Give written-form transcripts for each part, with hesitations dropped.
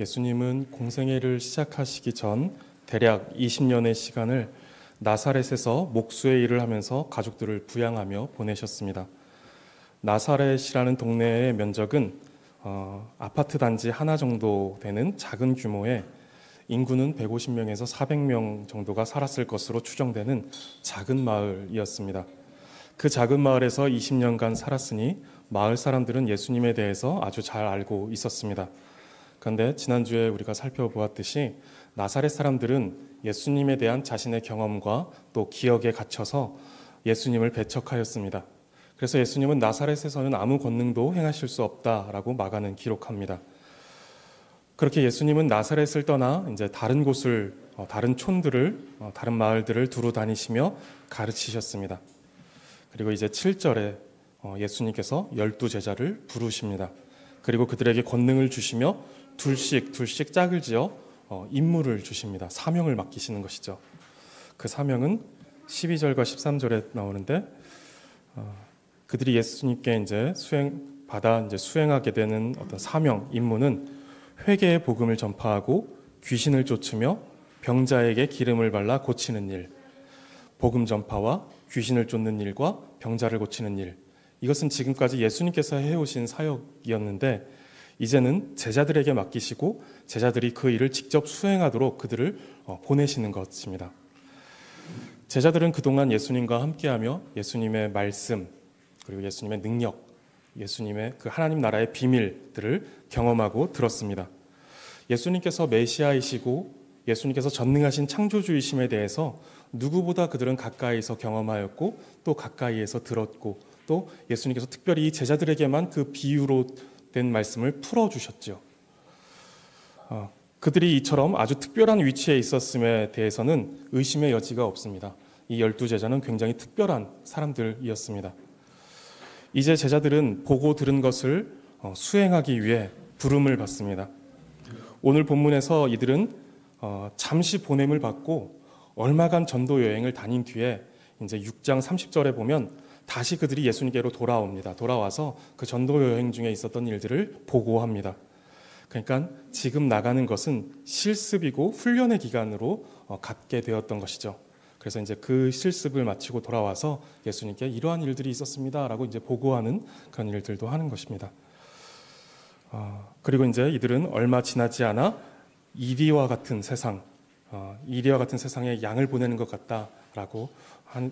예수님은 공생애를 시작하시기 전 대략 20년의 시간을 나사렛에서 목수의 일을 하면서 가족들을 부양하며 보내셨습니다. 나사렛이라는 동네의 면적은 아파트 단지 하나 정도 되는 작은 규모의 인구는 150명에서 400명 정도가 살았을 것으로 추정되는 작은 마을이었습니다. 그 작은 마을에서 20년간 살았으니 마을 사람들은 예수님에 대해서 아주 잘 알고 있었습니다. 그런데 지난주에 우리가 살펴보았듯이 나사렛 사람들은 예수님에 대한 자신의 경험과 또 기억에 갇혀서 예수님을 배척하였습니다. 그래서 예수님은 나사렛에서는 아무 권능도 행하실 수 없다라고 마가는 기록합니다. 그렇게 예수님은 나사렛을 떠나 이제 다른 곳을, 다른 촌들을, 다른 마을들을 두루 다니시며 가르치셨습니다. 그리고 이제 7절에 예수님께서 12제자를 부르십니다. 그리고 그들에게 권능을 주시며 둘씩 짝을 지어 임무를 주십니다. 사명을 맡기시는 것이죠. 그 사명은 12절과 13절에 나오는데 그들이 예수님께 이제 수행하게 되는 어떤 사명, 임무는 회개의 복음을 전파하고 귀신을 쫓으며 병자에게 기름을 발라 고치는 일, 복음 전파와 귀신을 쫓는 일과 병자를 고치는 일, 이것은 지금까지 예수님께서 해오신 사역이었는데 이제는 제자들에게 맡기시고 제자들이 그 일을 직접 수행하도록 그들을 보내시는 것입니다. 제자들은 그동안 예수님과 함께하며 예수님의 말씀, 그리고 예수님의 능력, 예수님의 그 하나님 나라의 비밀들을 경험하고 들었습니다. 예수님께서 메시아이시고 예수님께서 전능하신 창조주이심에 대해서 누구보다 그들은 가까이서 경험하였고 또 가까이에서 들었고 또 예수님께서 특별히 이 제자들에게만 그 비유로 된 말씀을 풀어주셨죠. 그들이 이처럼 아주 특별한 위치에 있었음에 대해서는 의심의 여지가 없습니다. 이 12제자는 굉장히 특별한 사람들이었습니다. 이제 제자들은 보고 들은 것을 수행하기 위해 부름을 받습니다. 오늘 본문에서 이들은 잠시 보냄을 받고 얼마간 전도 여행을 다닌 뒤에 이제 6장 30절에 보면 다시 그들이 예수님께로 돌아옵니다. 돌아와서 그 전도 여행 중에 있었던 일들을 보고합니다. 그러니까 지금 나가는 것은 실습이고 훈련의 기간으로 갖게 되었던 것이죠. 그래서 이제 그 실습을 마치고 돌아와서 예수님께 이러한 일들이 있었습니다라고 이제 보고하는 그런 일들도 하는 것입니다. 그리고 이제 이들은 얼마 지나지 않아 이리와 같은 세상에 양을 보내는 것 같다라고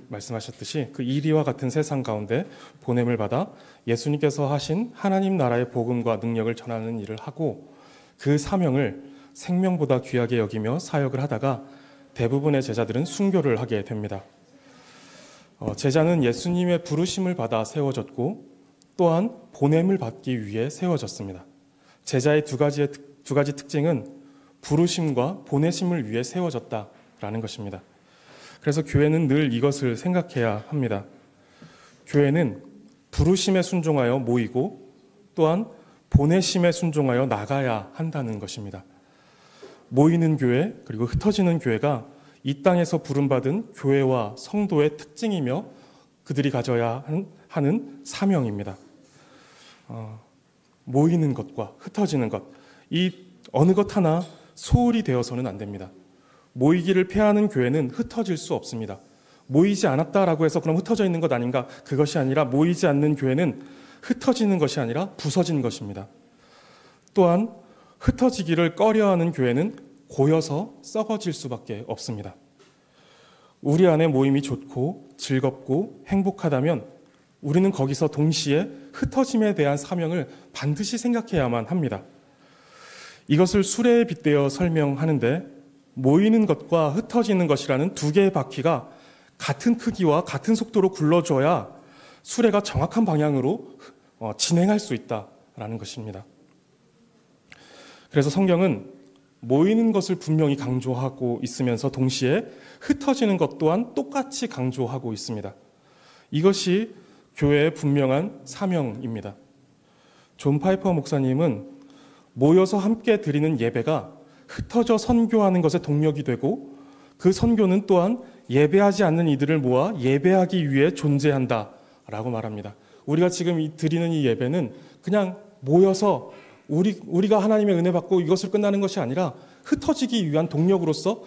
말씀하셨듯이 그 이리와 같은 세상 가운데 보냄을 받아 예수님께서 하신 하나님 나라의 복음과 능력을 전하는 일을 하고 그 사명을 생명보다 귀하게 여기며 사역을 하다가 대부분의 제자들은 순교를 하게 됩니다. 제자는 예수님의 부르심을 받아 세워졌고 또한 보냄을 받기 위해 세워졌습니다. 제자의 두 가지 특징은 부르심과 보내심을 위해 세워졌다라는 것입니다. 그래서 교회는 늘 이것을 생각해야 합니다. 교회는 부르심에 순종하여 모이고 또한 보내심에 순종하여 나가야 한다는 것입니다. 모이는 교회 그리고 흩어지는 교회가 이 땅에서 부름받은 교회와 성도의 특징이며 그들이 가져야 하는 사명입니다. 모이는 것과 흩어지는 것, 이 어느 것 하나 소홀히 되어서는 안 됩니다. 모이기를 패하는 교회는 흩어질 수 없습니다. 모이지 않았다라고 해서 그럼 흩어져 있는 것 아닌가? 그것이 아니라 모이지 않는 교회는 흩어지는 것이 아니라 부서진 것입니다. 또한 흩어지기를 꺼려하는 교회는 고여서 썩어질 수밖에 없습니다. 우리 안에 모임이 좋고 즐겁고 행복하다면 우리는 거기서 동시에 흩어짐에 대한 사명을 반드시 생각해야만 합니다. 이것을 수레에 빗대어 설명하는데 모이는 것과 흩어지는 것이라는 두 개의 바퀴가 같은 크기와 같은 속도로 굴러줘야 수레가 정확한 방향으로 진행할 수 있다라는 것입니다. 그래서 성경은 모이는 것을 분명히 강조하고 있으면서 동시에 흩어지는 것 또한 똑같이 강조하고 있습니다. 이것이 교회의 분명한 사명입니다. 존 파이퍼 목사님은 모여서 함께 드리는 예배가 흩어져 선교하는 것에 동력이 되고 그 선교는 또한 예배하지 않는 이들을 모아 예배하기 위해 존재한다라고 말합니다. 우리가 지금 드리는 이 예배는 그냥 모여서 우리가 하나님의 은혜 받고 이것을 끝나는 것이 아니라 흩어지기 위한 동력으로서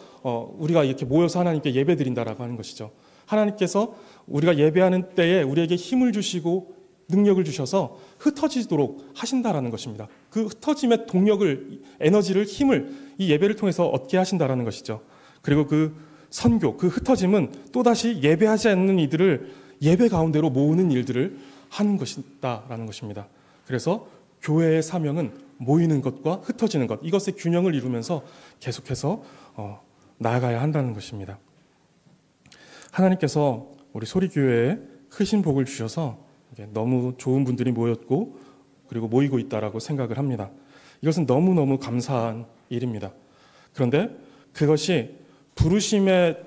우리가 이렇게 모여서 하나님께 예배드린다라고 하는 것이죠. 하나님께서 우리가 예배하는 때에 우리에게 힘을 주시고 능력을 주셔서 흩어지도록 하신다라는 것입니다. 그 흩어짐의 동력을, 에너지를, 힘을 이 예배를 통해서 얻게 하신다라는 것이죠. 그리고 그 선교, 그 흩어짐은 또다시 예배하지 않는 이들을 예배 가운데로 모으는 일들을 하는 것이다라는 것입니다. 그래서 교회의 사명은 모이는 것과 흩어지는 것, 이것의 균형을 이루면서 계속해서 나아가야 한다는 것입니다. 하나님께서 우리 소리교회에 크신 복을 주셔서 너무 좋은 분들이 모였고 그리고 모이고 있다라고 생각을 합니다. 이것은 너무너무 감사한 일입니다. 그런데 그것이 부르심의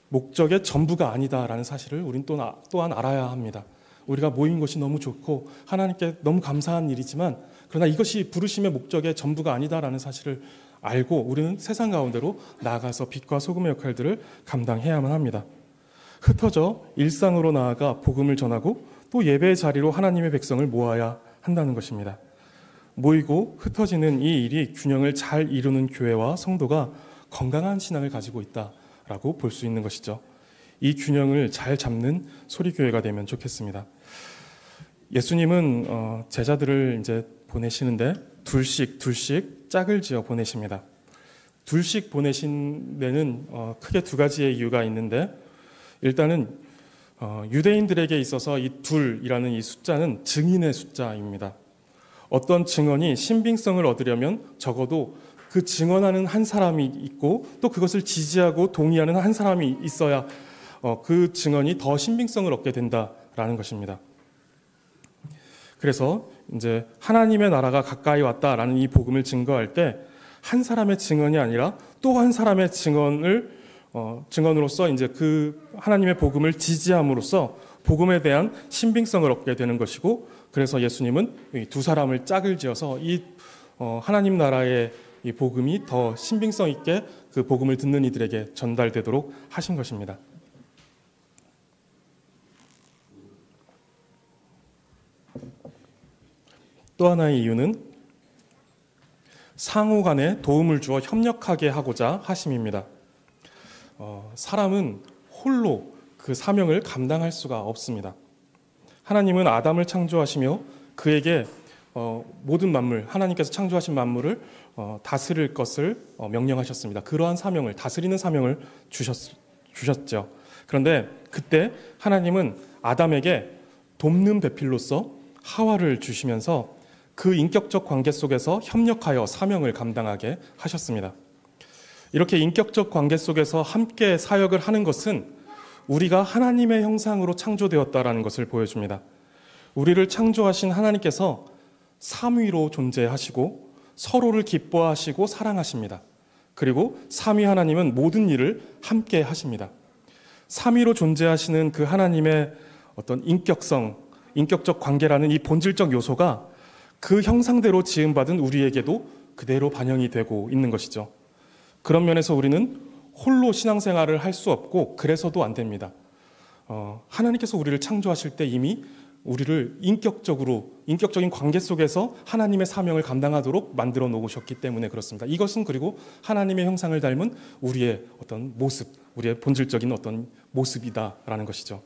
목적의 전부가 아니다라는 사실을 우린 또한 알아야 합니다. 우리가 모인 것이 너무 좋고 하나님께 너무 감사한 일이지만 그러나 이것이 부르심의 목적의 전부가 아니다라는 사실을 알고 우리는 세상 가운데로 나아가서 빛과 소금의 역할들을 감당해야만 합니다. 흩어져 일상으로 나아가 복음을 전하고 또 예배의 자리로 하나님의 백성을 모아야 한다는 것입니다. 모이고 흩어지는 이 일이 균형을 잘 이루는 교회와 성도가 건강한 신앙을 가지고 있다라고 볼 수 있는 것이죠. 이 균형을 잘 잡는 소리교회가 되면 좋겠습니다. 예수님은 제자들을 이제 보내시는데 둘씩 짝을 지어 보내십니다. 둘씩 보내신 데는 크게 두 가지의 이유가 있는데, 일단은 유대인들에게 있어서 이 둘이라는 이 숫자는 증인의 숫자입니다. 어떤 증언이 신빙성을 얻으려면 적어도 그 증언하는 한 사람이 있고 또 그것을 지지하고 동의하는 한 사람이 있어야 그 증언이 더 신빙성을 얻게 된다라는 것입니다. 그래서 이제 하나님의 나라가 가까이 왔다라는 이 복음을 증거할 때 한 사람의 증언이 아니라 또 한 사람의 증언으로서 이제 그 하나님의 복음을 지지함으로써 복음에 대한 신빙성을 얻게 되는 것이고, 그래서 예수님은 이 두 사람을 짝을 지어서 이 하나님 나라의 이 복음이 더 신빙성 있게 그 복음을 듣는 이들에게 전달되도록 하신 것입니다. 또 하나의 이유는 상호 간에 도움을 주어 협력하게 하고자 하심입니다. 사람은 홀로 그 사명을 감당할 수가 없습니다. 하나님은 아담을 창조하시며 그에게 모든 만물, 하나님께서 창조하신 만물을 다스릴 것을 명령하셨습니다. 그러한 사명을, 다스리는 사명을 주셨죠. 그런데 그때 하나님은 아담에게 돕는 배필로서 하와를 주시면서 그 인격적 관계 속에서 협력하여 사명을 감당하게 하셨습니다. 이렇게 인격적 관계 속에서 함께 사역을 하는 것은 우리가 하나님의 형상으로 창조되었다라는 것을 보여줍니다. 우리를 창조하신 하나님께서 삼위로 존재하시고 서로를 기뻐하시고 사랑하십니다. 그리고 삼위 하나님은 모든 일을 함께 하십니다. 삼위로 존재하시는 그 하나님의 어떤 인격적 관계라는 이 본질적 요소가 그 형상대로 지음받은 우리에게도 그대로 반영이 되고 있는 것이죠. 그런 면에서 우리는 홀로 신앙생활을 할 수 없고 그래서도 안 됩니다. 하나님께서 우리를 창조하실 때 이미 우리를 인격적인 관계 속에서 하나님의 사명을 감당하도록 만들어 놓으셨기 때문에 그렇습니다. 이것은 그리고 하나님의 형상을 닮은 우리의 어떤 모습, 우리의 본질적인 어떤 모습이다라는 것이죠.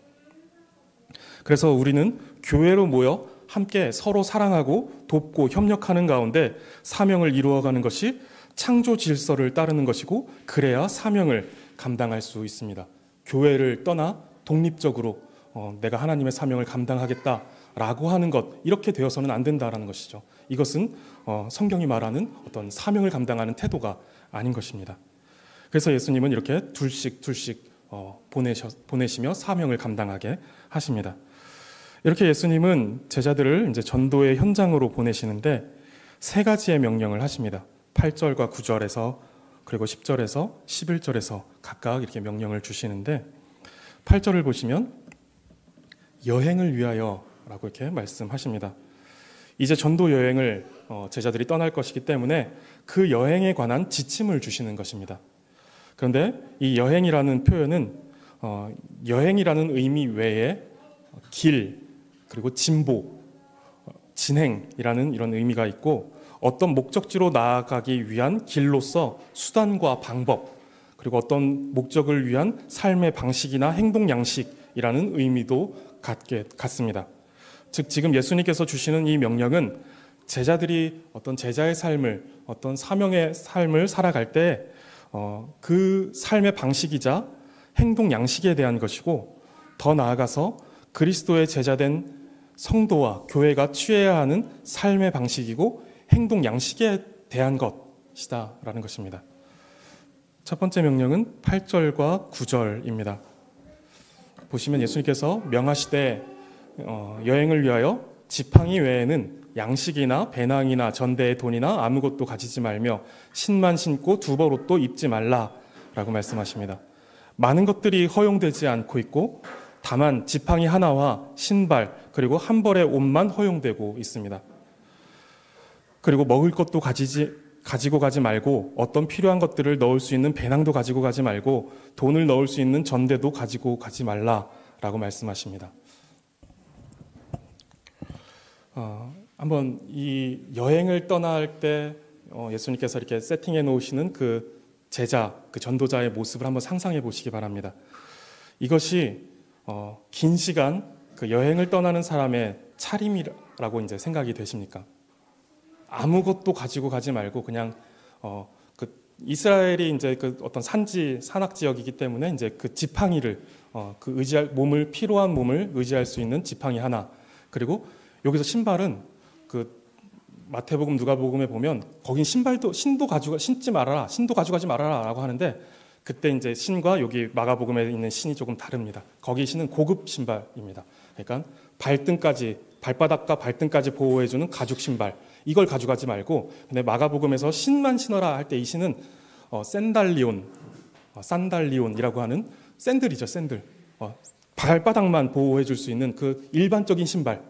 그래서 우리는 교회로 모여 함께 서로 사랑하고 돕고 협력하는 가운데 사명을 이루어가는 것이 창조 질서를 따르는 것이고, 그래야 사명을 감당할 수 있습니다. 교회를 떠나 독립적으로 내가 하나님의 사명을 감당하겠다라고 하는 것, 이렇게 되어서는 안 된다라는 것이죠. 이것은 성경이 말하는 어떤 사명을 감당하는 태도가 아닌 것입니다. 그래서 예수님은 이렇게 둘씩 보내시며 사명을 감당하게 하십니다. 이렇게 예수님은 제자들을 이제 전도의 현장으로 보내시는데 세 가지의 명령을 하십니다. 8절과 9절에서 그리고 10절에서 11절에서 각각 이렇게 명령을 주시는데, 8절을 보시면 여행을 위하여라고 이렇게 말씀하십니다. 이제 전도 여행을 제자들이 떠날 것이기 때문에 그 여행에 관한 지침을 주시는 것입니다. 그런데 이 여행이라는 표현은 여행이라는 의미 외에 길, 그리고 진보, 진행이라는 이런 의미가 있고, 어떤 목적지로 나아가기 위한 길로서 수단과 방법, 그리고 어떤 목적을 위한 삶의 방식이나 행동 양식이라는 의미도 갖습니다. 즉 지금 예수님께서 주시는 이 명령은 제자들이 어떤 제자의 삶을, 어떤 사명의 삶을 살아갈 때 그 삶의 방식이자 행동 양식에 대한 것이고, 더 나아가서 그리스도의 제자된 성도와 교회가 취해야 하는 삶의 방식이고 행동 양식에 대한 것이다라는 것입니다. 첫 번째 명령은 8절과 9절입니다. 보시면 예수님께서 명하시되 여행을 위하여 지팡이 외에는 양식이나 배낭이나 전대의 돈이나 아무것도 가지지 말며 신만 신고 두벌옷도 입지 말라라고 말씀하십니다. 많은 것들이 허용되지 않고 있고 다만 지팡이 하나와 신발 그리고 한 벌의 옷만 허용되고 있습니다. 그리고 먹을 것도 가지고 가지 말고 어떤 필요한 것들을 넣을 수 있는 배낭도 가지고 가지 말고 돈을 넣을 수 있는 전대도 가지고 가지 말라라고 말씀하십니다. 한번 이 여행을 떠날 때 예수님께서 이렇게 세팅해 놓으시는 그 제자, 그 전도자의 모습을 한번 상상해 보시기 바랍니다. 이것이 긴 시간 그 여행을 떠나는 사람의 차림이라고 이제 생각이 되십니까? 아무것도 가지고 가지 말고 그냥 그 이스라엘이 이제 그 어떤 산악 지역이기 때문에 이제 그 지팡이를 그 몸을 필요한 몸을 의지할 수 있는 지팡이 하나, 그리고 여기서 신발은 그 마태복음 누가복음에 보면 거긴 신도 가지고 가지 말아라라고 하는데, 그때 이제 신과 여기 마가복음에 있는 신이 조금 다릅니다. 거기 신은 고급 신발입니다. 그러니까 발바닥과 발등까지 보호해주는 가죽 신발, 이걸 가져가지 말고, 근데 마가복음에서 신만 신어라 할 때 이 신은 산달리온이라고 하는 샌들이죠, 샌들. 발바닥만 보호해줄 수 있는 그 일반적인 신발.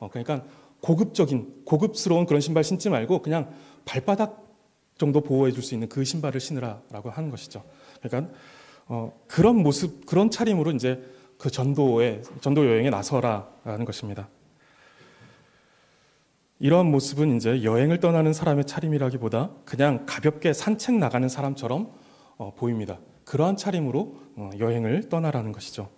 그러니까 고급스러운 그런 신발 신지 말고 그냥 발바닥 정도 보호해줄 수 있는 그 신발을 신으라라고 하는 것이죠. 그러니까 그런 모습, 그런 차림으로 이제 그 전도 여행에 나서라라는 것입니다. 이러한 모습은 이제 여행을 떠나는 사람의 차림이라기보다 그냥 가볍게 산책 나가는 사람처럼 보입니다. 그러한 차림으로 여행을 떠나라는 것이죠.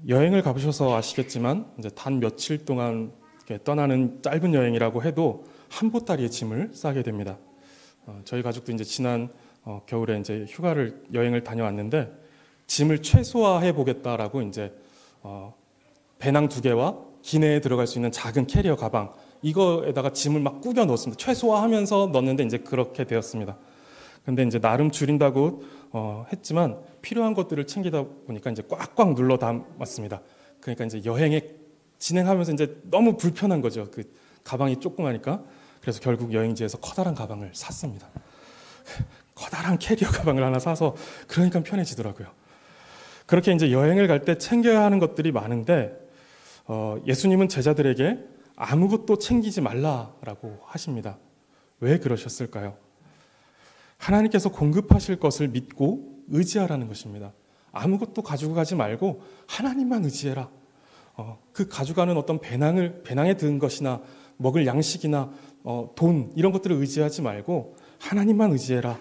여행을 가보셔서 아시겠지만 이제 단 며칠 동안 떠나는 짧은 여행이라고 해도 한 보따리의 짐을 싸게 됩니다. 저희 가족도 이제 지난 겨울에 이제 여행을 다녀왔는데 짐을 최소화해 보겠다라고 이제 배낭 2개와 기내에 들어갈 수 있는 작은 캐리어 가방, 이거에다가 짐을 막 꾸겨 넣었습니다. 최소화하면서 넣었는데 이제 그렇게 되었습니다. 근데 이제 나름 줄인다고 했지만 필요한 것들을 챙기다 보니까 이제 꽉꽉 눌러 담았습니다. 그러니까 이제 여행에 진행하면서 이제 너무 불편한 거죠. 그 가방이 조그마니까. 그래서 결국 여행지에서 커다란 가방을 샀습니다. 커다란 캐리어 가방을 하나 사서 그러니까 편해지더라고요. 그렇게 이제 여행을 갈 때 챙겨야 하는 것들이 많은데 예수님은 제자들에게 아무것도 챙기지 말라라고 하십니다. 왜 그러셨을까요? 하나님께서 공급하실 것을 믿고 의지하라는 것입니다. 아무것도 가지고 가지 말고 하나님만 의지해라. 그 가져가는 어떤 배낭에 든 것이나 먹을 양식이나 돈, 이런 것들을 의지하지 말고 하나님만 의지해라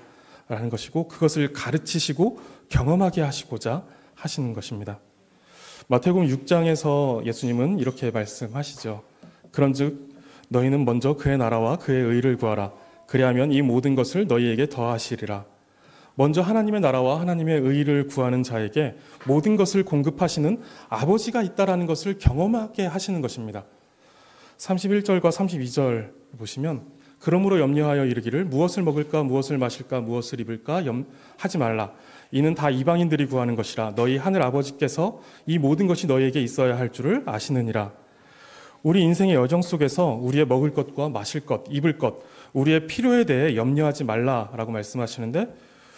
라는 것이고, 그것을 가르치시고 경험하게 하시고자 하시는 것입니다. 마태복음 6장에서 예수님은 이렇게 말씀하시죠. 그런즉 너희는 먼저 그의 나라와 그의 의를 구하라. 그리하면 이 모든 것을 너희에게 더하시리라. 먼저 하나님의 나라와 하나님의 의를 구하는 자에게 모든 것을 공급하시는 아버지가 있다라는 것을 경험하게 하시는 것입니다. 31절과 32절 보시면 그러므로 염려하여 이르기를 무엇을 먹을까 무엇을 마실까 무엇을 입을까 하지 말라. 이는 다 이방인들이 구하는 것이라. 너희 하늘 아버지께서 이 모든 것이 너희에게 있어야 할 줄을 아시느니라. 우리 인생의 여정 속에서 우리의 먹을 것과 마실 것, 입을 것, 우리의 필요에 대해 염려하지 말라라고 말씀하시는데,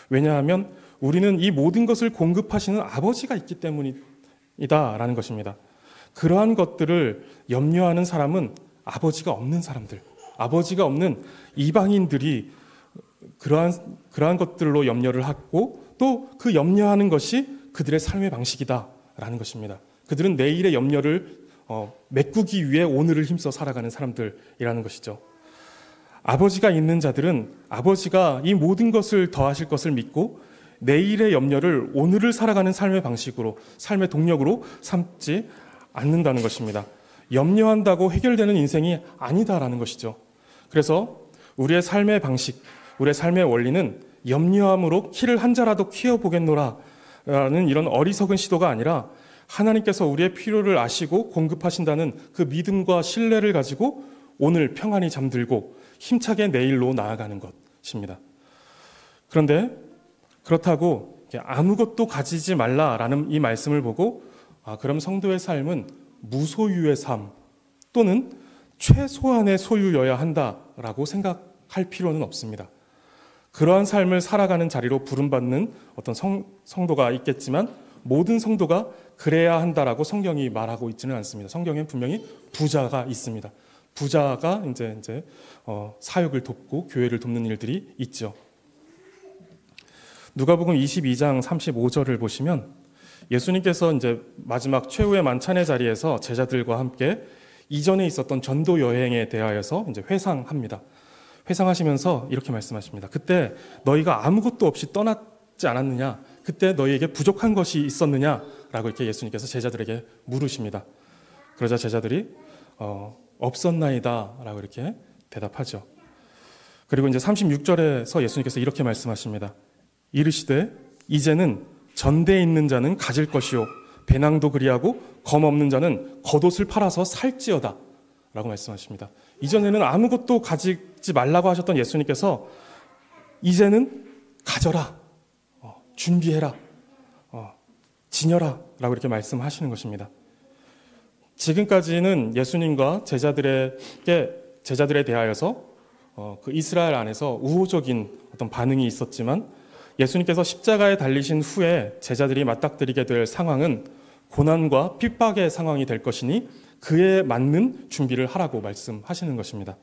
왜냐하면 우리는 이 모든 것을 공급하시는 아버지가 있기 때문이다라는 것입니다. 그러한 것들을 염려하는 사람은 아버지가 없는 사람들, 아버지가 없는 이방인들이 그러한 것들로 염려를 하고 또 그 염려하는 것이 그들의 삶의 방식이다라는 것입니다. 그들은 내일의 염려를 메꾸기 위해 오늘을 힘써 살아가는 사람들이라는 것이죠. 아버지가 있는 자들은 아버지가 이 모든 것을 더하실 것을 믿고 내일의 염려를 오늘을 살아가는 삶의 방식으로, 삶의 동력으로 삼지 않는다는 것입니다. 염려한다고 해결되는 인생이 아니다라는 것이죠. 그래서 우리의 삶의 방식, 우리의 삶의 원리는 염려함으로 키를 한 자라도 키워보겠노라 라는 이런 어리석은 시도가 아니라 하나님께서 우리의 필요를 아시고 공급하신다는 그 믿음과 신뢰를 가지고 오늘 평안히 잠들고 힘차게 내일로 나아가는 것입니다. 그런데 그렇다고 아무것도 가지지 말라라는 이 말씀을 보고 그럼 성도의 삶은 무소유의 삶 또는 최소한의 소유여야 한다라고 생각할 필요는 없습니다. 그러한 삶을 살아가는 자리로 부름받는 어떤 성도가 있겠지만 모든 성도가 그래야 한다라고 성경이 말하고 있지는 않습니다. 성경엔 분명히 부자가 있습니다. 부자가 이제 사역을 돕고 교회를 돕는 일들이 있죠. 누가복음 22장 35절을 보시면 예수님께서 이제 마지막 최후의 만찬의 자리에서 제자들과 함께 이전에 있었던 전도 여행에 대하여서 이제 회상합니다. 회상하시면서 이렇게 말씀하십니다. 그때 너희가 아무것도 없이 떠났지 않았느냐? 그때 너희에게 부족한 것이 있었느냐? 라고 이렇게 예수님께서 제자들에게 물으십니다. 그러자 제자들이 없었나이다 라고 이렇게 대답하죠. 그리고 이제 36절에서 예수님께서 이렇게 말씀하십니다. 이르시되 이제는 전대에 있는 자는 가질 것이요 배낭도 그리하고 검 없는 자는 겉옷을 팔아서 살지어다 라고 말씀하십니다. 이전에는 아무것도 가지지 말라고 하셨던 예수님께서 이제는 가져라, 준비해라, 지녀라 라고 이렇게 말씀하시는 것입니다. 지금까지는 예수님과 제자들에 대하여서 그 이스라엘 안에서 우호적인 어떤 반응이 있었지만 예수님께서 십자가에 달리신 후에 제자들이 맞닥뜨리게 될 상황은 고난과 핍박의 상황이 될 것이니 그에 맞는 준비를 하라고 말씀하시는 것입니다.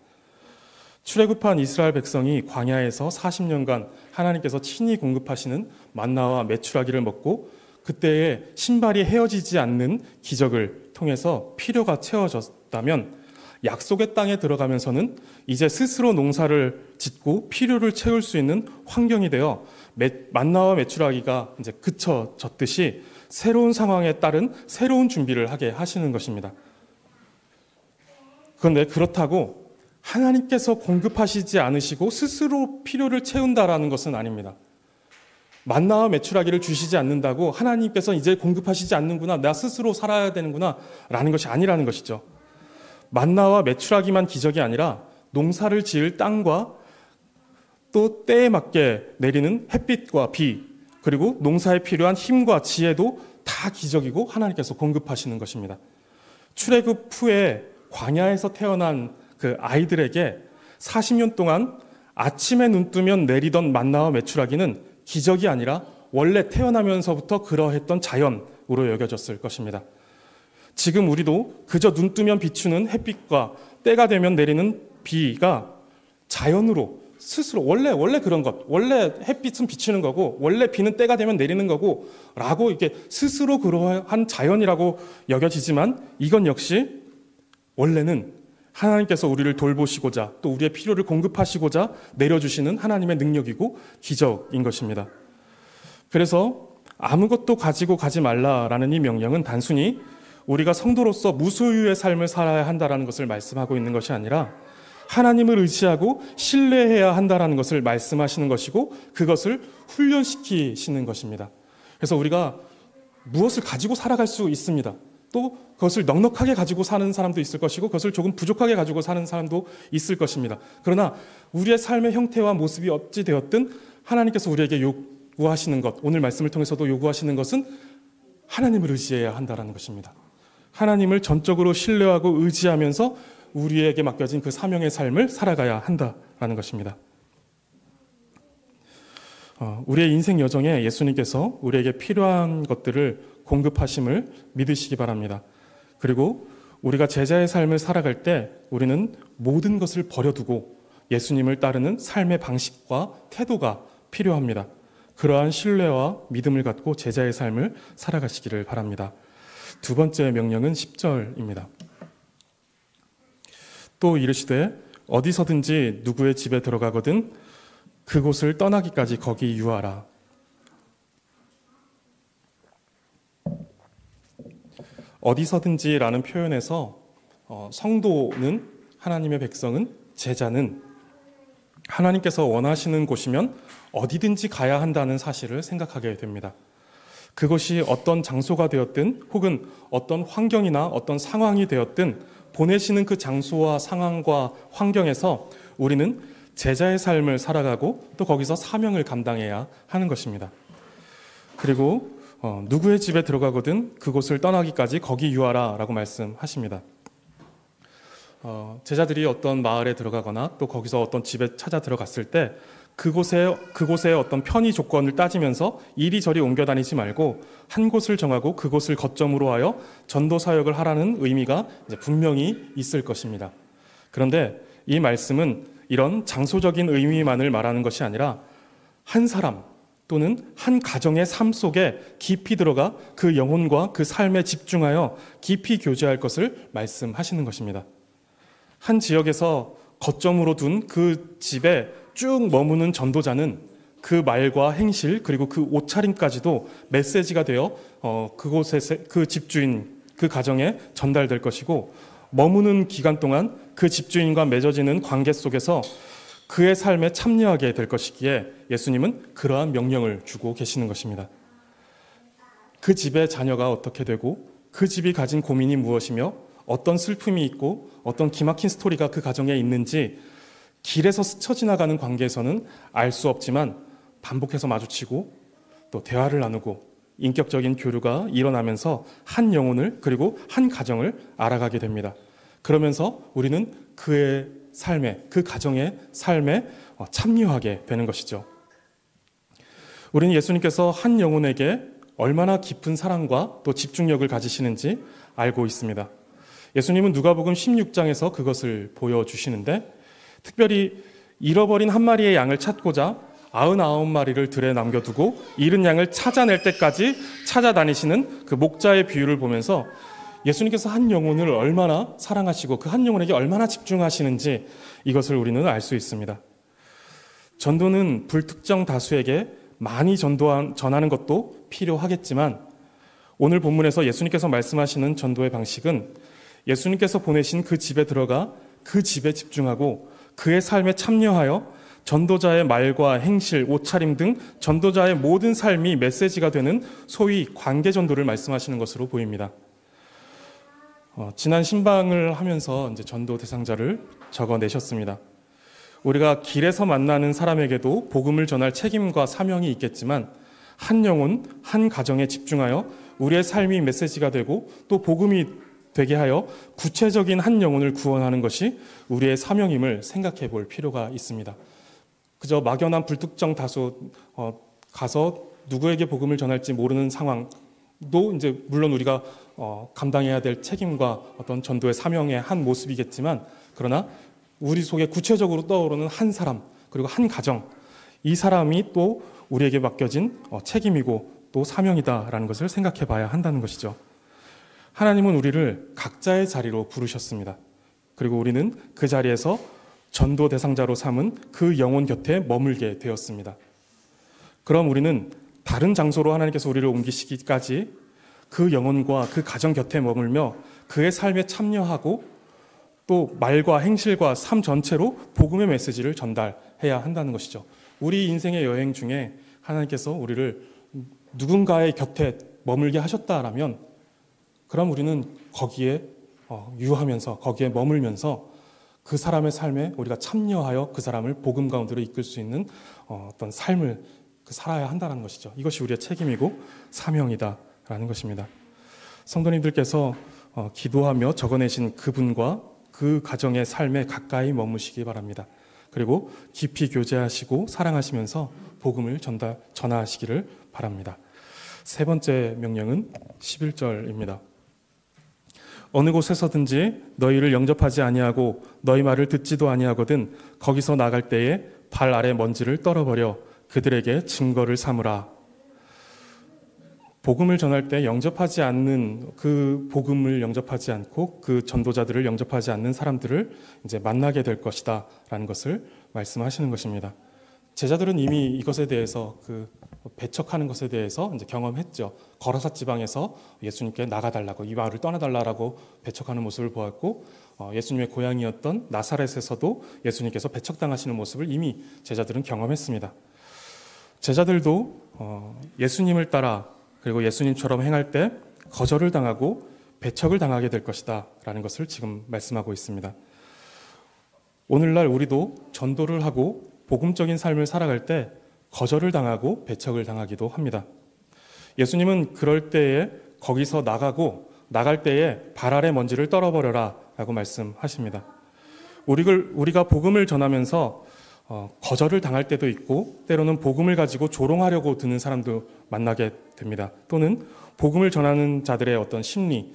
출애굽한 이스라엘 백성이 광야에서 40년간 하나님께서 친히 공급하시는 만나와 메추라기를 먹고 그때에 신발이 헤어지지 않는 기적을 통해서 필요가 채워졌다면 약속의 땅에 들어가면서는 이제 스스로 농사를 짓고 필요를 채울 수 있는 환경이 되어 만나와 메추라기가 이제 그쳐졌듯이 새로운 상황에 따른 새로운 준비를 하게 하시는 것입니다. 그런데 그렇다고 하나님께서 공급하시지 않으시고 스스로 필요를 채운다라는 것은 아닙니다. 만나와 메추라기를 주시지 않는다고 하나님께서 이제 공급하시지 않는구나, 나 스스로 살아야 되는구나 라는 것이 아니라는 것이죠. 만나와 메추라기만 기적이 아니라 농사를 지을 땅과 또 때에 맞게 내리는 햇빛과 비, 그리고 농사에 필요한 힘과 지혜도 다 기적이고 하나님께서 공급하시는 것입니다. 출애굽 후에 광야에서 태어난 그 아이들에게 40년 동안 아침에 눈 뜨면 내리던 만나와 메추라기는 기적이 아니라 원래 태어나면서부터 그러했던 자연으로 여겨졌을 것입니다. 지금 우리도 그저 눈 뜨면 비추는 햇빛과 때가 되면 내리는 비가 자연으로 스스로 원래 그런 것, 원래 햇빛은 비추는 거고 원래 비는 때가 되면 내리는 거고 라고 이렇게 스스로 그러한 자연이라고 여겨지지만 이건 역시 원래는 하나님께서 우리를 돌보시고자 또 우리의 필요를 공급하시고자 내려주시는 하나님의 능력이고 기적인 것입니다. 그래서 아무것도 가지고 가지 말라라는 이 명령은 단순히 우리가 성도로서 무소유의 삶을 살아야 한다는 것을 말씀하고 있는 것이 아니라 하나님을 의지하고 신뢰해야 한다는 것을 말씀하시는 것이고 그것을 훈련시키시는 것입니다. 그래서 우리가 무엇을 가지고 살아갈 수 있습니다. 또 그것을 넉넉하게 가지고 사는 사람도 있을 것이고 그것을 조금 부족하게 가지고 사는 사람도 있을 것입니다. 그러나 우리의 삶의 형태와 모습이 어찌 되었든 하나님께서 우리에게 요구하시는 것, 오늘 말씀을 통해서도 요구하시는 것은 하나님을 의지해야 한다는 것입니다. 하나님을 전적으로 신뢰하고 의지하면서 우리에게 맡겨진 그 사명의 삶을 살아가야 한다는 것입니다. 우리의 인생 여정에 예수님께서 우리에게 필요한 것들을 공급하심을 믿으시기 바랍니다. 그리고 우리가 제자의 삶을 살아갈 때 우리는 모든 것을 버려두고 예수님을 따르는 삶의 방식과 태도가 필요합니다. 그러한 신뢰와 믿음을 갖고 제자의 삶을 살아가시기를 바랍니다. 두 번째 명령은 10절입니다. 또 이르시되 어디서든지 누구의 집에 들어가거든 그곳을 떠나기까지 거기 유하라. 어디서든지라는 표현에서 성도는, 하나님의 백성은, 제자는 하나님께서 원하시는 곳이면 어디든지 가야 한다는 사실을 생각하게 됩니다. 그것이 어떤 장소가 되었든 혹은 어떤 환경이나 어떤 상황이 되었든 보내시는 그 장소와 상황과 환경에서 우리는 제자의 삶을 살아가고 또 거기서 사명을 감당해야 하는 것입니다. 그리고 누구의 집에 들어가거든 그곳을 떠나기까지 거기 유하라 라고 말씀하십니다. 제자들이 어떤 마을에 들어가거나 또 거기서 어떤 집에 찾아 들어갔을 때 그곳의 어떤 편의 조건을 따지면서 이리저리 옮겨 다니지 말고 한 곳을 정하고 그곳을 거점으로 하여 전도 사역을 하라는 의미가 이제 분명히 있을 것입니다. 그런데 이 말씀은 이런 장소적인 의미만을 말하는 것이 아니라 한 사람 또는 한 가정의 삶 속에 깊이 들어가 그 영혼과 그 삶에 집중하여 깊이 교제할 것을 말씀하시는 것입니다. 한 지역에서 거점으로 둔 그 집에 쭉 머무는 전도자는 그 말과 행실 그리고 그 옷차림까지도 메시지가 되어 그곳에 그 집주인 그 가정에 전달될 것이고, 머무는 기간 동안 그 집주인과 맺어지는 관계 속에서 그의 삶에 참여하게 될 것이기에 예수님은 그러한 명령을 주고 계시는 것입니다. 그 집의 자녀가 어떻게 되고 그 집이 가진 고민이 무엇이며 어떤 슬픔이 있고 어떤 기막힌 스토리가 그 가정에 있는지 길에서 스쳐 지나가는 관계에서는 알 수 없지만 반복해서 마주치고 또 대화를 나누고 인격적인 교류가 일어나면서 한 영혼을 그리고 한 가정을 알아가게 됩니다. 그러면서 우리는 그의 삶에, 그 가정의 삶에 참여하게 되는 것이죠. 우리는 예수님께서 한 영혼에게 얼마나 깊은 사랑과 또 집중력을 가지시는지 알고 있습니다. 예수님은 누가복음 16장에서 그것을 보여주시는데, 특별히 잃어버린 한 마리의 양을 찾고자 99마리를 들에 남겨두고 잃은 양을 찾아낼 때까지 찾아다니시는 그 목자의 비유를 보면서 예수님께서 한 영혼을 얼마나 사랑하시고 그 한 영혼에게 얼마나 집중하시는지 이것을 우리는 알 수 있습니다. 전도는 불특정 다수에게 많이 전하는 것도 필요하겠지만, 오늘 본문에서 예수님께서 말씀하시는 전도의 방식은 예수님께서 보내신 그 집에 들어가 그 집에 집중하고 그의 삶에 참여하여 전도자의 말과 행실, 옷차림 등 전도자의 모든 삶이 메시지가 되는 소위 관계 전도를 말씀하시는 것으로 보입니다. 지난 신방을 하면서 이제 전도 대상자를 적어내셨습니다. 우리가 길에서 만나는 사람에게도 복음을 전할 책임과 사명이 있겠지만, 한 영혼, 한 가정에 집중하여 우리의 삶이 메시지가 되고 또 복음이 되게 하여 구체적인 한 영혼을 구원하는 것이 우리의 사명임을 생각해 볼 필요가 있습니다. 그저 막연한 불특정 다수 가서 누구에게 복음을 전할지 모르는 상황도 이제 물론 우리가 감당해야 될 책임과 어떤 전도의 사명의 한 모습이겠지만, 그러나 우리 속에 구체적으로 떠오르는 한 사람 그리고 한 가정, 이 사람이 또 우리에게 맡겨진 책임이고 또 사명이다라는 것을 생각해 봐야 한다는 것이죠. 하나님은 우리를 각자의 자리로 부르셨습니다. 그리고 우리는 그 자리에서 전도 대상자로 삼은 그 영혼 곁에 머물게 되었습니다. 그럼 우리는 다른 장소로 하나님께서 우리를 옮기시기까지 그 영혼과 그 가정 곁에 머물며 그의 삶에 참여하고 또 말과 행실과 삶 전체로 복음의 메시지를 전달해야 한다는 것이죠. 우리 인생의 여행 중에 하나님께서 우리를 누군가의 곁에 머물게 하셨다라면, 그럼 우리는 거기에 유하면서 거기에 머물면서 그 사람의 삶에 우리가 참여하여 그 사람을 복음 가운데로 이끌 수 있는 어떤 삶을 살아야 한다는 것이죠. 이것이 우리의 책임이고 사명이다라는 것입니다. 성도님들께서 기도하며 적어내신 그분과 그 가정의 삶에 가까이 머무시기 바랍니다. 그리고 깊이 교제하시고 사랑하시면서 복음을 전하시기를 바랍니다. 세 번째 명령은 11절입니다. 어느 곳에서든지 너희를 영접하지 아니하고 너희 말을 듣지도 아니하거든 거기서 나갈 때에 발 아래 먼지를 떨어버려 그들에게 증거를 삼으라. 복음을 전할 때 영접하지 않는 그 복음을 영접하지 않고 그 전도자들을 영접하지 않는 사람들을 이제 만나게 될 것이다라는 것을 말씀하시는 것입니다. 제자들은 이미 이것에 대해서 그 배척하는 것에 대해서 이제 경험했죠. 거라삿 지방에서 예수님께 나가달라고 이 마을을 떠나달라고 배척하는 모습을 보았고 예수님의 고향이었던 나사렛에서도 예수님께서 배척당하시는 모습을 이미 제자들은 경험했습니다. 제자들도 예수님을 따라 그리고 예수님처럼 행할 때 거절을 당하고 배척을 당하게 될 것이다 라는 것을 지금 말씀하고 있습니다. 오늘날 우리도 전도를 하고 복음적인 삶을 살아갈 때 거절을 당하고 배척을 당하기도 합니다. 예수님은 그럴 때에 거기서 나갈 때에 발 아래 먼지를 떨어버려라 라고 말씀하십니다. 우리가 복음을 전하면서 거절을 당할 때도 있고 때로는 복음을 가지고 조롱하려고 드는 사람도 만나게 됩니다. 또는 복음을 전하는 자들의 어떤 심리,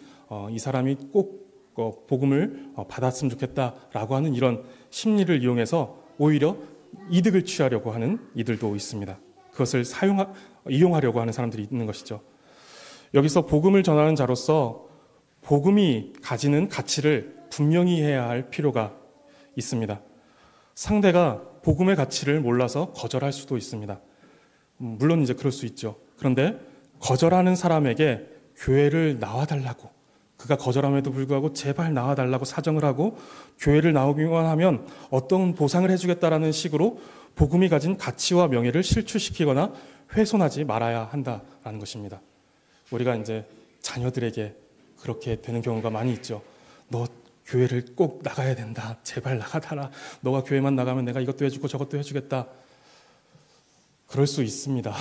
이 사람이 꼭 복음을 받았으면 좋겠다라고 하는 이런 심리를 이용해서 오히려 이득을 취하려고 하는 이들도 있습니다. 그것을 이용하려고 하는 사람들이 있는 것이죠. 여기서 복음을 전하는 자로서 복음이 가지는 가치를 분명히 해야 할 필요가 있습니다. 상대가 복음의 가치를 몰라서 거절할 수도 있습니다. 물론 이제 그럴 수 있죠. 그런데 거절하는 사람에게 교회를 나와달라고, 그가 거절함에도 불구하고 제발 나와달라고 사정을 하고 교회를 나오기만 하면 어떤 보상을 해주겠다라는 식으로 복음이 가진 가치와 명예를 실추시키거나 훼손하지 말아야 한다라는 것입니다. 우리가 이제 자녀들에게 그렇게 되는 경우가 많이 있죠. 너 교회를 꼭 나가야 된다. 제발 나가달라. 너가 교회만 나가면 내가 이것도 해주고 저것도 해주겠다. 그럴 수 있습니다.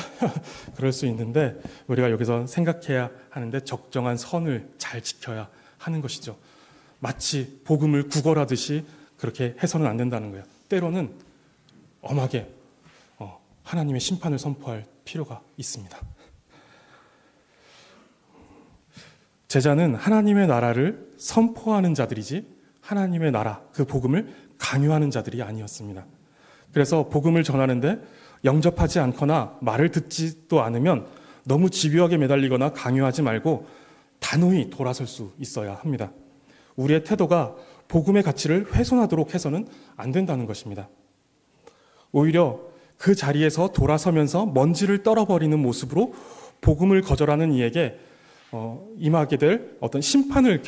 그럴 수 있는데 우리가 여기서 생각해야 하는데 적정한 선을 잘 지켜야 하는 것이죠. 마치 복음을 구걸하듯이 그렇게 해서는 안 된다는 거예요. 때로는 엄하게 하나님의 심판을 선포할 필요가 있습니다. 제자는 하나님의 나라를 선포하는 자들이지 하나님의 나라, 그 복음을 강요하는 자들이 아니었습니다. 그래서 복음을 전하는데 영접하지 않거나 말을 듣지도 않으면 너무 집요하게 매달리거나 강요하지 말고 단호히 돌아설 수 있어야 합니다. 우리의 태도가 복음의 가치를 훼손하도록 해서는 안 된다는 것입니다. 오히려 그 자리에서 돌아서면서 먼지를 떨어버리는 모습으로 복음을 거절하는 이에게 임하게 될 어떤 심판을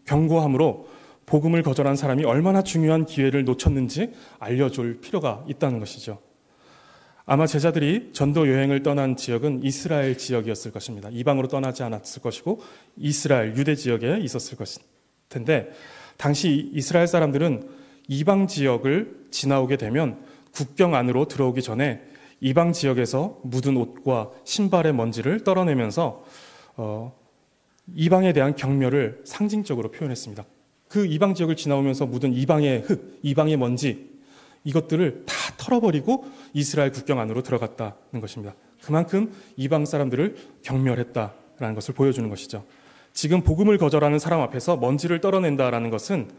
경고함으로 복음을 거절한 사람이 얼마나 중요한 기회를 놓쳤는지 알려줄 필요가 있다는 것이죠. 아마 제자들이 전도 여행을 떠난 지역은 이스라엘 지역이었을 것입니다. 이방으로 떠나지 않았을 것이고 이스라엘, 유대 지역에 있었을 것일 텐데 당시 이스라엘 사람들은 이방 지역을 지나오게 되면 국경 안으로 들어오기 전에 이방 지역에서 묻은 옷과 신발의 먼지를 떨어내면서 이방에 대한 경멸을 상징적으로 표현했습니다. 그 이방 지역을 지나오면서 묻은 이방의 흙, 이방의 먼지 이것들을 다 털어버리고 이스라엘 국경 안으로 들어갔다는 것입니다. 그만큼 이방 사람들을 경멸했다라는 것을 보여주는 것이죠. 지금 복음을 거절하는 사람 앞에서 먼지를 떨어낸다라는 것은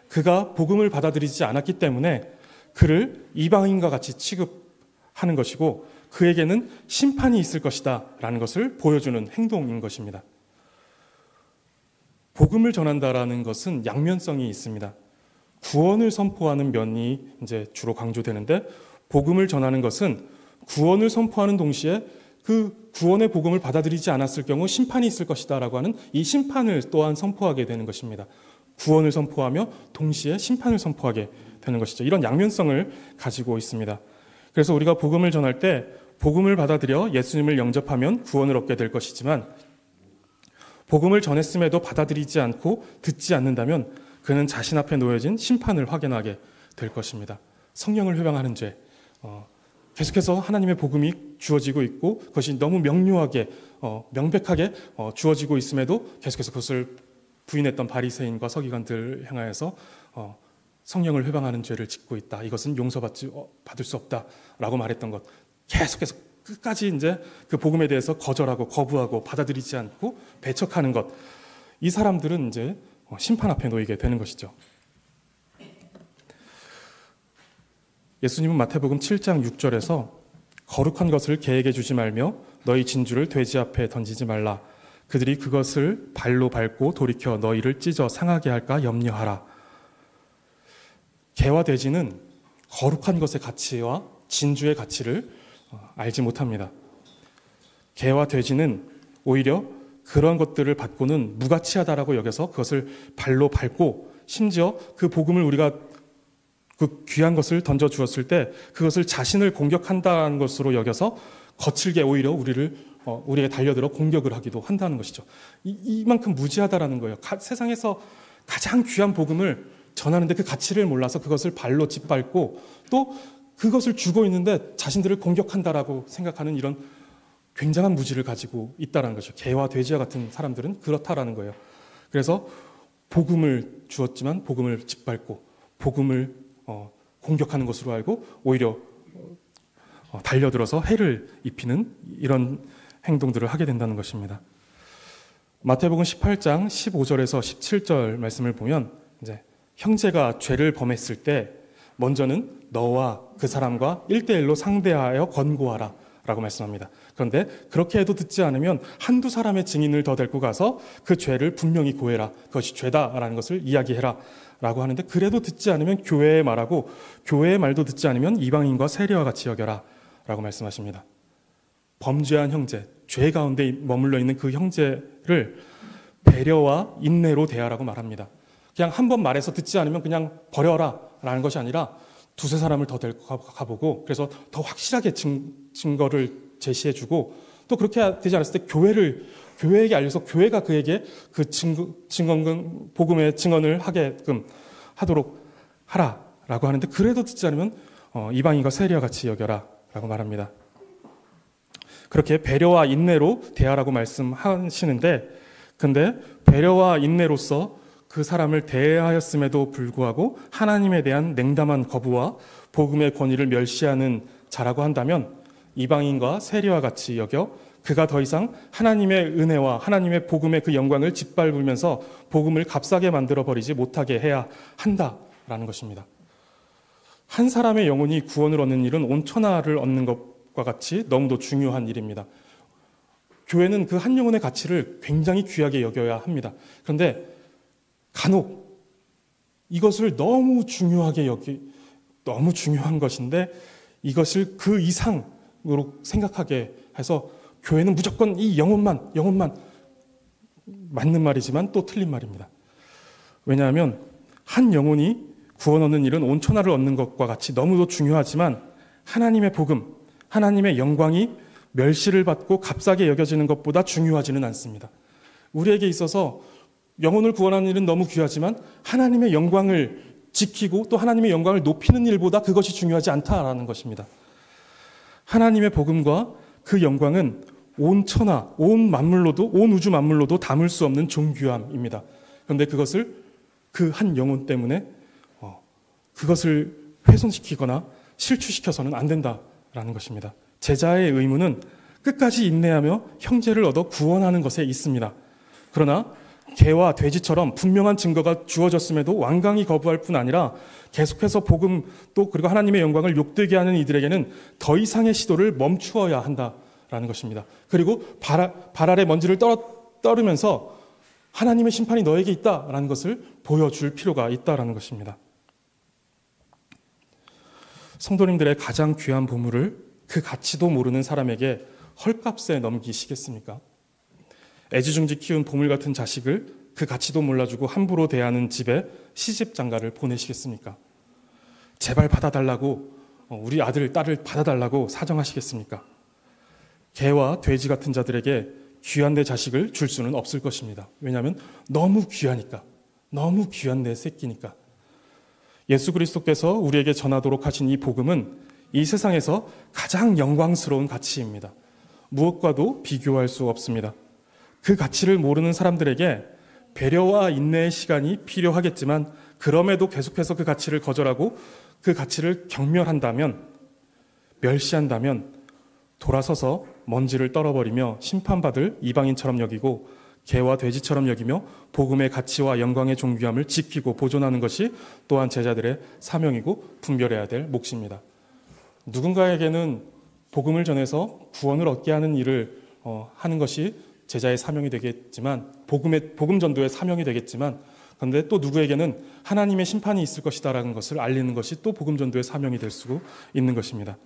그가 복음을 받아들이지 않았기 때문에 그를 이방인과 같이 취급하는 것이고 그에게는 심판이 있을 것이다 라는 것을 보여주는 행동인 것입니다. 복음을 전한다라는 것은 양면성이 있습니다. 구원을 선포하는 면이 이제 주로 강조되는데 복음을 전하는 것은 구원을 선포하는 동시에 그 구원의 복음을 받아들이지 않았을 경우 심판이 있을 것이다라고 하는 이 심판을 또한 선포하게 되는 것입니다. 구원을 선포하며 동시에 심판을 선포하게 되는 것이죠. 이런 양면성을 가지고 있습니다. 그래서 우리가 복음을 전할 때 복음을 받아들여 예수님을 영접하면 구원을 얻게 될 것이지만 복음을 전했음에도 받아들이지 않고 듣지 않는다면 그는 자신 앞에 놓여진 심판을 확인하게 될 것입니다. 성령을 회방하는 죄, 계속해서 하나님의 복음이 주어지고 있고 그것이 너무 명료하게 명백하게 주어지고 있음에도 계속해서 그것을 부인했던 바리새인과 서기관들 향하여서 성령을 회방하는 죄를 짓고 있다. 이것은 받을 수 없다라고 말했던 것. 계속해서 끝까지 이제 그 복음에 대해서 거절하고 거부하고 받아들이지 않고 배척하는 것. 이 사람들은 이제 심판 앞에 놓이게 되는 것이죠. 예수님은 마태복음 7장 6절에서 거룩한 것을 개에게 주지 말며 너희 진주를 돼지 앞에 던지지 말라. 그들이 그것을 발로 밟고 돌이켜 너희를 찢어 상하게 할까 염려하라. 개와 돼지는 거룩한 것의 가치와 진주의 가치를 알지 못합니다. 개와 돼지는 오히려 그런 것들을 받고는 무가치하다라고 여겨서 그것을 발로 밟고, 심지어 그 복음을 우리가 그 귀한 것을 던져 주었을 때 그것을 자신을 공격한다는 것으로 여겨서 거칠게 오히려 우리에게 달려들어 공격을 하기도 한다는 것이죠. 이만큼 무지하다라는 거예요. 세상에서 가장 귀한 복음을 전하는데 그 가치를 몰라서 그것을 발로 짓밟고 또 그것을 주고 있는데 자신들을 공격한다라고 생각하는 이런 굉장한 무지를 가지고 있다는 거죠. 개와 돼지와 같은 사람들은 그렇다라는 거예요. 그래서 복음을 주었지만 복음을 짓밟고 복음을 공격하는 것으로 알고 오히려 달려들어서 해를 입히는 이런 행동들을 하게 된다는 것입니다. 마태복음 18장 15절에서 17절 말씀을 보면 이제 형제가 죄를 범했을 때 먼저는 너와 그 사람과 1대1로 상대하여 권고하라 라고 말씀합니다. 그런데 그렇게 해도 듣지 않으면 한두 사람의 증인을 더 데리고 가서 그 죄를 분명히 고해라. 그것이 죄다라는 것을 이야기해라 라고 하는데, 그래도 듣지 않으면 교회의 말하고 교회의 말도 듣지 않으면 이방인과 세리와 같이 여겨라 라고 말씀하십니다. 범죄한 형제, 죄 가운데 머물러 있는 그 형제를 배려와 인내로 대하라고 말합니다. 그냥 한 번 말해서 듣지 않으면 그냥 버려라 라는 것이 아니라 두세 사람을 더 데리고 가보고, 그래서 더 확실하게 증거를 제시해주고, 또 그렇게 되지 않았을 때 교회에게 알려서 교회가 그에게 그 복음의 증언을 하게끔 하도록 하라라고 하는데, 그래도 듣지 않으면 이방인과 세리와 같이 여겨라 라고 말합니다. 그렇게 배려와 인내로 대하라고 말씀하시는데, 근데 배려와 인내로서 그 사람을 대하였음에도 불구하고 하나님에 대한 냉담한 거부와 복음의 권위를 멸시하는 자라고 한다면 이방인과 세리와 같이 여겨 그가 더 이상 하나님의 은혜와 하나님의 복음의 그 영광을 짓밟으면서 복음을 값싸게 만들어버리지 못하게 해야 한다라는 것입니다. 한 사람의 영혼이 구원을 얻는 일은 온 천하를 얻는 것과 같이 너무도 중요한 일입니다. 교회는 그 한 영혼의 가치를 굉장히 귀하게 여겨야 합니다. 그런데 간혹 이것을 너무 중요한 것인데 이것을 그 이상으로 생각하게 해서 교회는 무조건 이 영혼만 맞는 말이지만 또 틀린 말입니다. 왜냐하면 한 영혼이 구원 얻는 일은 온 천하를 얻는 것과 같이 너무도 중요하지만 하나님의 복음, 하나님의 영광이 멸시를 받고 값싸게 여겨지는 것보다 중요하지는 않습니다. 우리에게 있어서 영혼을 구원하는 일은 너무 귀하지만 하나님의 영광을 지키고 또 하나님의 영광을 높이는 일보다 그것이 중요하지 않다라는 것입니다. 하나님의 복음과 그 영광은 온 천하, 온 우주 만물로도 담을 수 없는 존귀함입니다. 그런데 그것을 그 한 영혼 때문에 그것을 훼손시키거나 실추시켜서는 안 된다라는 것입니다. 제자의 의무는 끝까지 인내하며 형제를 얻어 구원하는 것에 있습니다. 그러나 개와 돼지처럼 분명한 증거가 주어졌음에도 완강히 거부할 뿐 아니라 계속해서 복음 또 그리고 하나님의 영광을 욕되게 하는 이들에게는 더 이상의 시도를 멈추어야 한다라는 것입니다. 그리고 발 아래 먼지를 떨으면서 하나님의 심판이 너에게 있다라는 것을 보여줄 필요가 있다라는 것입니다. 성도님들의 가장 귀한 보물을 그 가치도 모르는 사람에게 헐값에 넘기시겠습니까? 애지중지 키운 보물 같은 자식을 그 가치도 몰라주고 함부로 대하는 집에 시집장가를 보내시겠습니까? 제발 받아달라고, 우리 아들, 딸을 받아달라고 사정하시겠습니까? 개와 돼지 같은 자들에게 귀한 내 자식을 줄 수는 없을 것입니다. 왜냐하면 너무 귀하니까, 너무 귀한 내 새끼니까. 예수 그리스도께서 우리에게 전하도록 하신 이 복음은 이 세상에서 가장 영광스러운 가치입니다. 무엇과도 비교할 수 없습니다. 그 가치를 모르는 사람들에게 배려와 인내의 시간이 필요하겠지만 그럼에도 계속해서 그 가치를 거절하고 그 가치를 경멸한다면, 멸시한다면 돌아서서 먼지를 떨어버리며 심판받을 이방인처럼 여기고 개와 돼지처럼 여기며 복음의 가치와 영광의 존귀함을 지키고 보존하는 것이 또한 제자들의 사명이고 분별해야 될 몫입니다. 누군가에게는 복음을 전해서 구원을 얻게 하는 일을 하는 것이 제자의 사명이 되겠지만, 복음 전도의 사명이 되겠지만, 그런데 또 누구에게는 하나님의 심판이 있을 것이다라는 것을 알리는 것이 또 복음 전도의 사명이 될 수 있는 것입니다.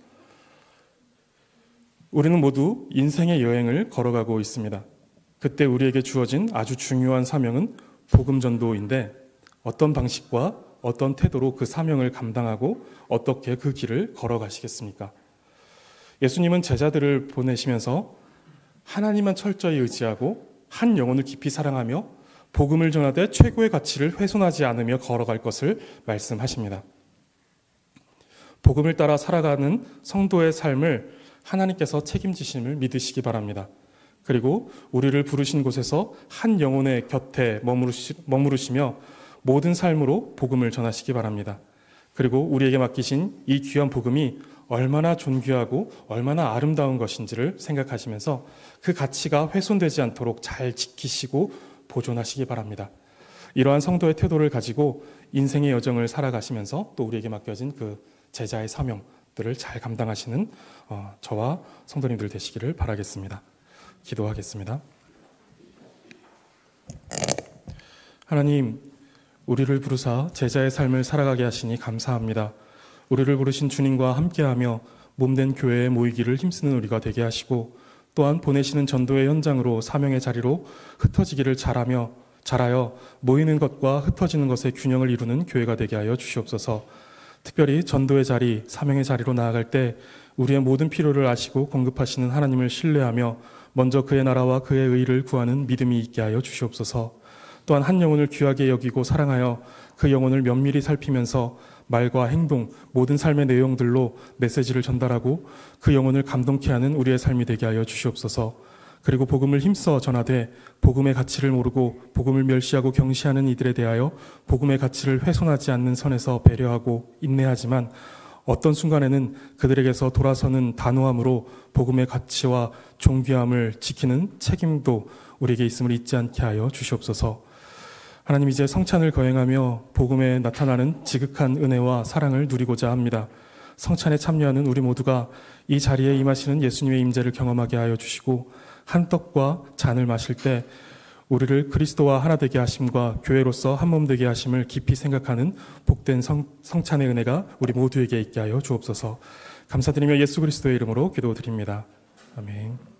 우리는 모두 인생의 여행을 걸어가고 있습니다. 그때 우리에게 주어진 아주 중요한 사명은 복음 전도인데, 어떤 방식과 어떤 태도로 그 사명을 감당하고 어떻게 그 길을 걸어가시겠습니까? 예수님은 제자들을 보내시면서 하나님만 철저히 의지하고 한 영혼을 깊이 사랑하며 복음을 전하되 최고의 가치를 훼손하지 않으며 걸어갈 것을 말씀하십니다. 복음을 따라 살아가는 성도의 삶을 하나님께서 책임지심을 믿으시기 바랍니다. 그리고 우리를 부르신 곳에서 한 영혼의 곁에 머무르시며 모든 삶으로 복음을 전하시기 바랍니다. 그리고 우리에게 맡기신 이 귀한 복음이 얼마나 존귀하고 얼마나 아름다운 것인지를 생각하시면서 그 가치가 훼손되지 않도록 잘 지키시고 보존하시기 바랍니다. 이러한 성도의 태도를 가지고 인생의 여정을 살아가시면서 또 우리에게 맡겨진 그 제자의 사명들을 잘 감당하시는 저와 성도님들 되시기를 바라겠습니다. 기도하겠습니다. 하나님, 우리를 부르사 제자의 삶을 살아가게 하시니 감사합니다. 우리를 부르신 주님과 함께하며 몸된 교회에 모이기를 힘쓰는 우리가 되게 하시고, 또한 보내시는 전도의 현장으로 사명의 자리로 흩어지기를 잘하여 모이는 것과 흩어지는 것의 균형을 이루는 교회가 되게 하여 주시옵소서. 특별히 전도의 자리, 사명의 자리로 나아갈 때 우리의 모든 필요를 아시고 공급하시는 하나님을 신뢰하며 먼저 그의 나라와 그의 의를 구하는 믿음이 있게 하여 주시옵소서. 또한 한 영혼을 귀하게 여기고 사랑하여 그 영혼을 면밀히 살피면서 말과 행동, 모든 삶의 내용들로 메시지를 전달하고 그 영혼을 감동케 하는 우리의 삶이 되게 하여 주시옵소서. 그리고 복음을 힘써 전하되 복음의 가치를 모르고 복음을 멸시하고 경시하는 이들에 대하여 복음의 가치를 훼손하지 않는 선에서 배려하고 인내하지만, 어떤 순간에는 그들에게서 돌아서는 단호함으로 복음의 가치와 존귀함을 지키는 책임도 우리에게 있음을 잊지 않게 하여 주시옵소서. 하나님, 이제 성찬을 거행하며 복음에 나타나는 지극한 은혜와 사랑을 누리고자 합니다. 성찬에 참여하는 우리 모두가 이 자리에 임하시는 예수님의 임재를 경험하게 하여 주시고, 한 떡과 잔을 마실 때 우리를 그리스도와 하나 되게 하심과 교회로서 한 몸 되게 하심을 깊이 생각하는 복된 성찬의 은혜가 우리 모두에게 있게 하여 주옵소서. 감사드리며 예수 그리스도의 이름으로 기도드립니다. 아멘.